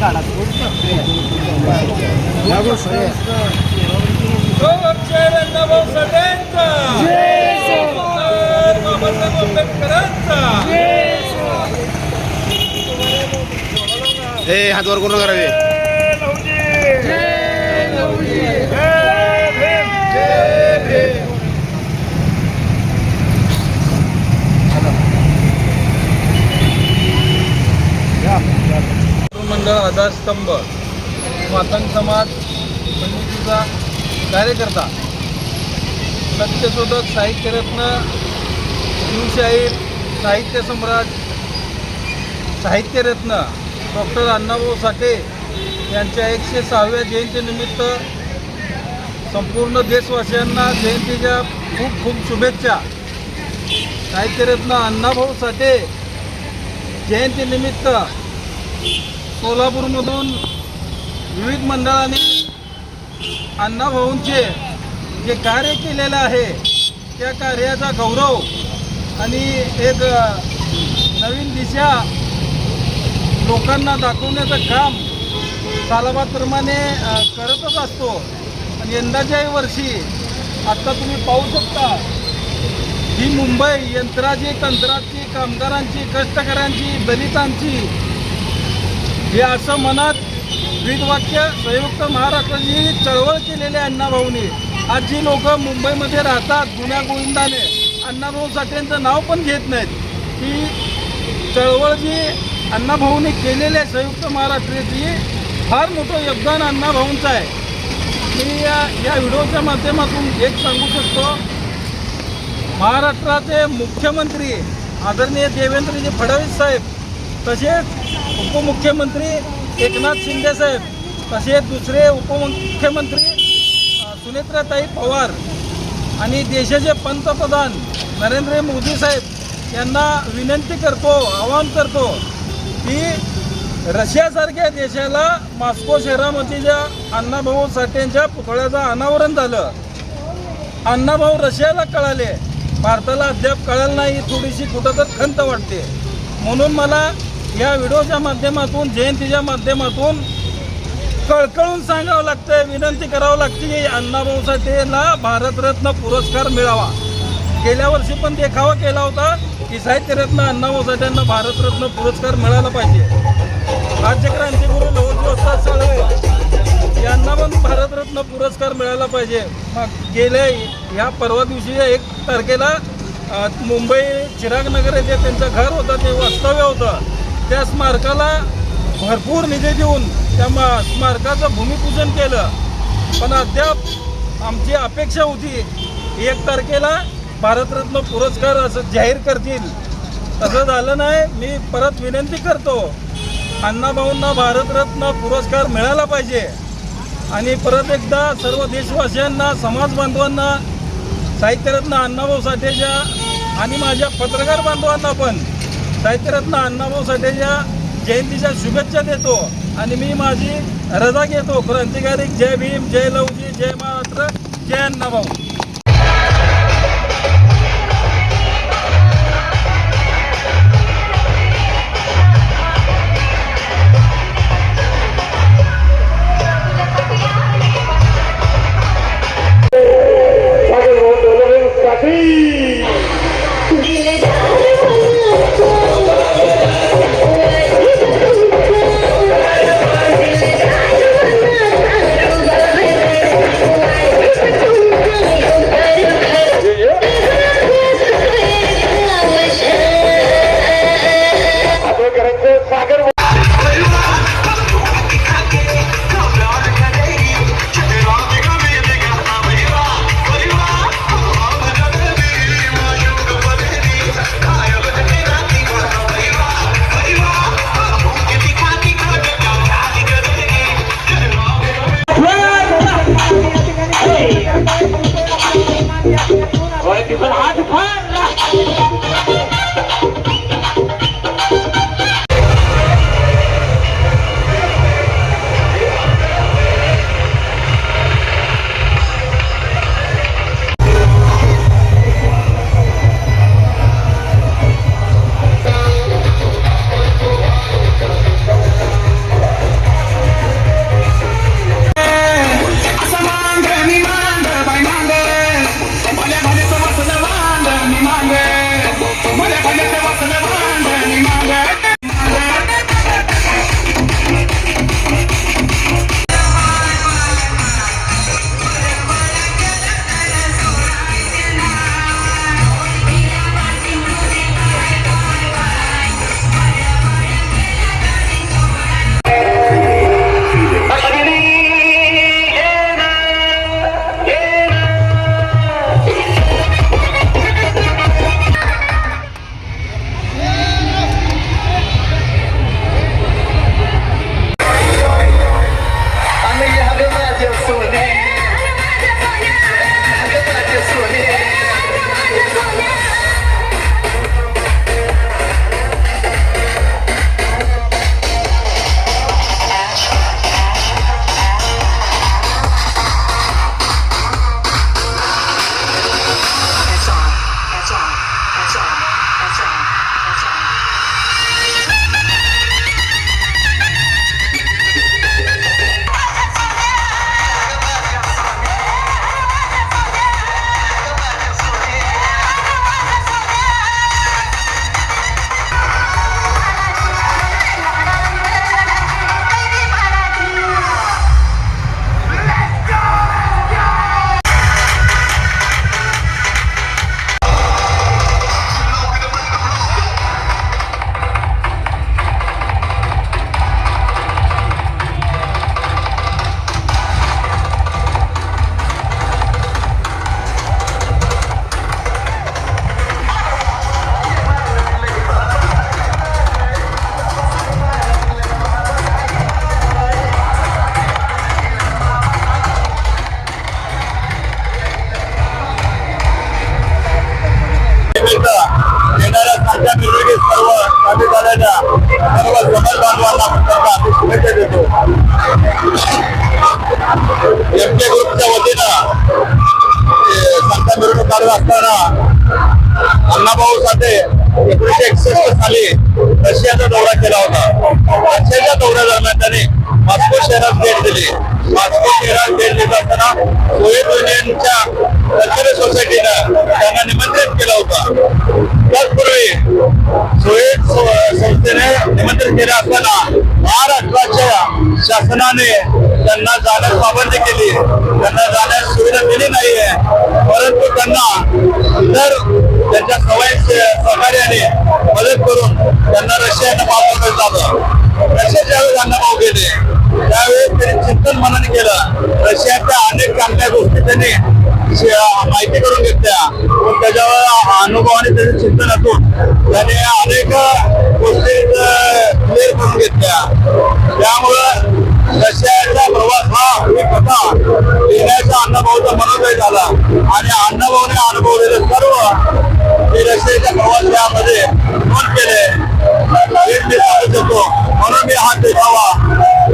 काढा हात वर करून करावे. मंडळ आधारस्तंभ मातंग समाज समितीचा कार्यकर्ता, सत्यशोधक, साहित्यरत्न, शिवशाहीर, साहित्य सम्राट, साहित्यरत्न डॉक्टर अण्णाभाऊ साठे यांच्या 106व्या जयंतीनिमित्त संपूर्ण देशवासियांना जयंतीच्या खूप खूप शुभेच्छा. साहित्यरत्न अण्णाभाऊ साठे जयंतीनिमित्त सोलापूरमधून विविध मंडळांनी अण्णाभाऊंचे जे कार्य केलेलं आहे त्या कार्याचा गौरव आणि एक नवीन दिशा लोकांना दाखवण्याचं काम सालाबादप्रमाणे करतच असतो. आणि यंदाच्याही वर्षी आत्ता तुम्ही पाहू शकता ही मुंबई यंत्राची, तंत्राची, कामगारांची, कष्टकऱ्यांची, दलितांची हे असं मनात ब्रीदवाक्य संयुक्त महाराष्ट्राची चळवळ केलेली आहे अण्णाभाऊंनी. आज जी लोक मुंबईमध्ये राहतात गुन्ह्या गोविंदाने अण्णाभाऊ साठेंचं नाव पण घेत नाहीत. ही चळवळ जी अण्णाभाऊंनी केलेली आहे संयुक्त महाराष्ट्राची फार मोठं योगदान अण्णाभाऊंचं आहे. मी या व्हिडिओच्या माध्यमातून एक सांगू शकतो, महाराष्ट्राचे मुख्यमंत्री आदरणीय देवेंद्रजी फडणवीस साहेब, तसेच उपमुख्यमंत्री एकनाथ शिंदे साहेब, तसेच दुसरे उपमुख्यमंत्री सुनेत्राताई पवार आणि देशाचे पंतप्रधान नरेंद्र मोदी साहेब यांना विनंती करतो, आवाहन करतो की रशियासारख्या देशाला मॉस्को शहरामध्ये ज्या अण्णाभाऊ साठेंच्या पुतळ्याचं अनावरण झालं, अण्णाभाऊ रशियाला कळाले, भारताला अद्याप कळालं नाही. थोडीशी कुठं तर खंत वाटते. म्हणून मला या व्हिडिओच्या माध्यमातून, जयंतीच्या माध्यमातून कळकळून सांगावं लागतं, विनंती करावं लागते की अण्णाभाऊ साठेला भारतरत्न पुरस्कार मिळावा. गेल्या वर्षी पण देखावा केला होता की साहित्यरत्न अण्णाभाऊ साठेंना भारतरत्न पुरस्कार मिळाला पाहिजे. राज्यक्रांतीगुरू लहुजी वस्ताद साळवे यांना पण भारतरत्न पुरस्कार मिळाला पाहिजे. मग गेल्या ह्या परवा दिवशी 1 तारखेला मुंबई चिरागनगर येथे त्यांचं घर होतं, ते वास्तव्य होतं, त्या स्मारकाला भरपूर निधी देऊन त्या स्मारकाचं भूमिपूजन केलं. पण अद्याप आमची अपेक्षा होती 1 तारखेला भारतरत्न पुरस्कार असं जाहीर करतील, तसं झालं नाही. मी परत विनंती करतो, अण्णाभाऊंना भारतरत्न पुरस्कार मिळाला पाहिजे. आणि परत एकदा सर्व देशवासियांना, समाज बांधवांना, साहित्यरत्न अण्णाभाऊ साठेच्या आणि माझ्या पत्रकार बांधवांना पण साहित्यरत्न अण्णाभाऊ साठेच्या जयंतीच्या शुभेच्छा देतो. आणि मी माझी रजा घेतो. क्रांतिकारी. जय भीम, जय लहुजी, जय महाराष्ट्र, जय अण्णाभाऊ. करत असताना अण्णाभाऊ साठे 1961 साली रशियाचा दौरा केला होता. रशियाच्या दौऱ्यादरम्यान त्यांनी मॉस्को शहरात भेट दिली. मॉस्को शहरात भेट देत असताना सोव्हिएत युनियनच्या कल्चरल सोसायटीनं त्यांना निमंत्रित केलं होतं. त्याचपूर्वी सोव्हिएत संस्थेने निमंत्रित केलं असताना महाराष्ट्राच्या शासनाने त्यांना जाण्यास पाबंदी केली. त्यांना जाण्यास सुविधा दिली नाहीये. परंतु त्यांना इतर त्यांच्या सहकार्याने मदत करून त्यांना रशियाने पाठवण्यात झालं. रशिया ज्यावेळी अण्णाभाऊ गेले त्यावेळेस त्यांनी चिंतन मनन केलं. रशियाच्या अनेक चांगल्या गोष्टी त्यांनी माहिती करून घेतल्या. त्याच्यावर अनुभवाने त्याचे चिंतनातून त्याने अनेक गोष्टी क्लिअर करून घेतल्या. त्यामुळं रशियाचा प्रवास हा कथा लिहिण्याचा अण्णाभाऊचा मनोदय झाला आणि अण्णाभाऊने अनुभवलेले सर्व हे रशियाच्या प्रवास यामध्ये नोंद केले. हेच मी सांगू शकतो. म्हणून मी हा देखावा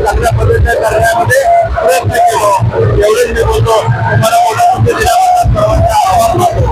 चांगल्या पद्धतीने करण्यामध्ये प्रयत्न केलो. एवढेच मी बोलतो. मला